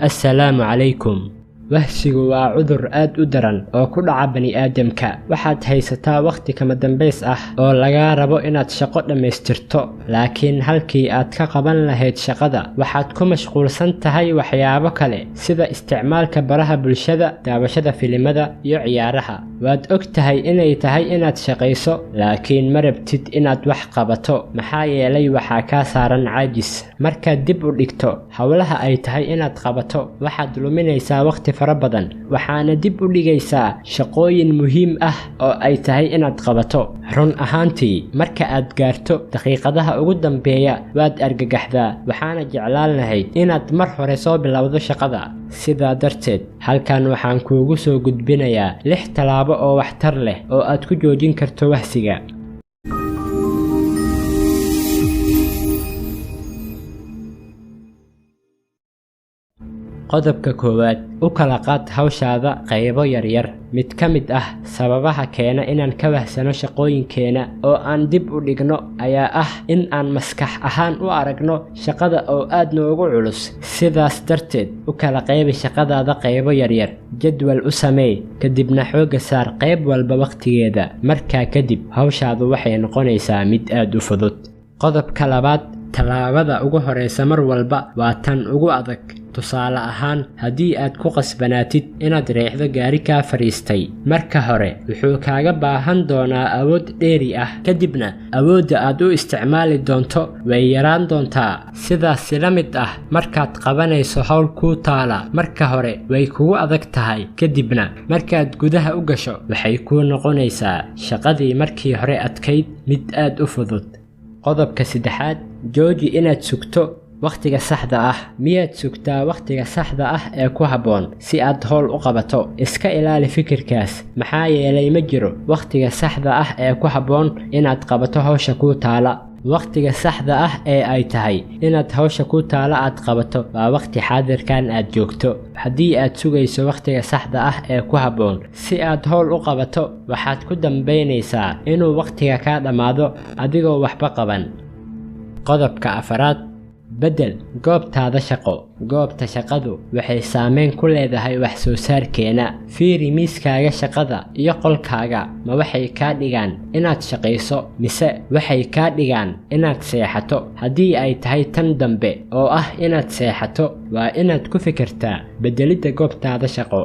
assalaamu calaykum. wahsigu waa cudur aad u daran oo ku dhaca bani'aadamka. waxaad haysataa wakhti kama dambays ah oo lagaa rabo inaad shaqo dhammaystirto, laakiin halkii aad ka qaban lahayd shaqada waxaad ku mashquulsan tahay waxyaabo kale sida isticmaalka baraha bulshada, daawashada filimada iyo ciyaaraha. waad og tahay inay tahay inaad shaqayso, laakiin ma rabtid inaad wax qabato maxaa yeelay waxaa kaa saaran caajis. markaad dib u dhigto howlaha ay tahay inaad qabato, waxaad luminaysaa wakhti fara badan, waxaana dib u dhigaysaa shaqooyin muhiim ah oo ay tahay inaad qabato. run ahaantii marka aad gaarto daqiiqadaha ugu dambeeya waad argagaxdaa, waxaana jeclaan lahayd inaad mar hore soo bilowdo shaqada. sidaa darteed halkan waxaan kuugu soo gudbinayaa 6 tallaabo oo waxtar leh oo aad ku joojin karto wahsiga. qodobka koowaad, u kala qaad hawshaada qaybo yaryar. mid ka mid ah sababaha keena inaan ka wahsano shaqooyinkeena oo aan dib u dhigno ayaa ah in aan maskax ahaan u aragno shaqada oo aad noogu culus. sidaas darteed u kala qaybi shaqadaada qaybo yaryar, jadwal u samee, kadibna xoogga saar qayb walba wakhtigeeda. markaa kadib hawshaadu waxay noqonaysaa mid aad u fudud. qodobka labaad, tallaabada ugu horeysa mar walba waa tan ugu adag. tusaale ahaan, haddii aad ku qasbanaatid inaad riixdo gaari kaa fadhiistay, marka hore wuxuu kaaga baahan doonaa awood dheeri ah, kadibna awoodda aad u isticmaali doonto way yaraan doontaa. sidaasi la mid ah markaad qabanayso hawl kuu taala, marka hore way kugu adag tahay, kadibna markaad gudaha u gasho waxay kuu noqonaysaa shaqadii markii hore adkayd mid aad u fudud. qodobka saddexaad, jooji inaad sugto wakhtiga saxda ah. miyaad sugtaa wakhtiga saxda ah ee ku habboon si aad howl u qabato? iska ilaali fikirkaas, maxaa yeelay ma jiro wakhtiga saxda ah ee ku habboon inaad qabato hawsha kuu taala. wakhtiga saxda ah ee ay tahay inaad hawsha kuu taala aad qabato waa wakhti xaadirkan aad joogto. haddii aad sugayso wakhtiga saxda ah ee ku habboon si aad howl u qabato, waxaad ku dambaynaysaa inuu wakhtiga kaa dhammaado adigoo waxba qaban. qodobka afaraad, beddel goobtaada shaqo. goobta shaqadu waxay saameyn ku leedahay wax soo saarkeena. fiiri miiskaaga shaqada iyo qolkaaga, ma waxay kaa dhigaan inaad shaqayso mise waxay kaa dhigaan inaad seexato? haddii ay tahay tan dambe oo ah inaad seexato, waa inaad ku fikirtaa beddelidda goobtaada shaqo.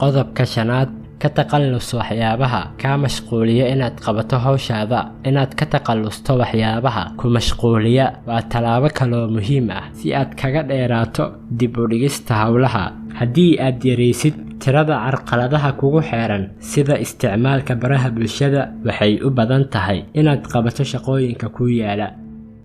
qodobka shanaad, ka taqallus waxyaabaha kaa mashquuliya inaad qabato hawshaada. inaad ka taqallusto waxyaabaha ku mashquuliya waa tallaabo kaloo muhiim ah si aad kaga dheeraato dib u dhigista howlaha. haddii aad yaraysid tirada carqaladaha kugu xeeran sida isticmaalka baraha bulshada, waxay u badan tahay inaad qabato shaqooyinka kuu yaala.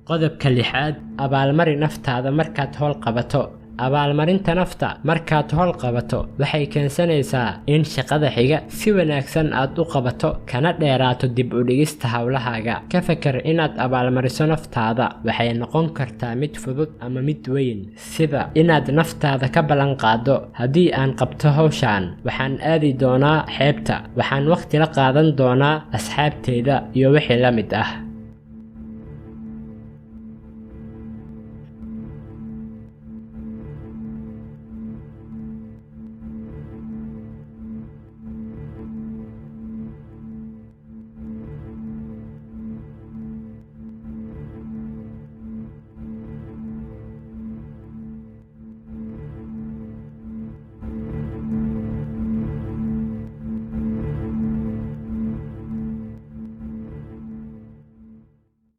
qodobka lixaad, abaalmari naftaada markaad howl qabato. abaalmarinta nafta markaad howl qabato waxay keensanaysaa in shaqada xiga si wanaagsan aad u qabato kana dheeraato dib u dhigista howlahaaga. ka fakar inaad abaalmariso naftaada, waxay noqon kartaa mid fudud ama mid weyn, sida inaad naftaada ka ballan qaado, haddii aan qabto hawshaan waxaan aadi doonaa xeebta, waxaan wakhti la qaadan doonaa asxaabteyda iyo wixii la mid ah.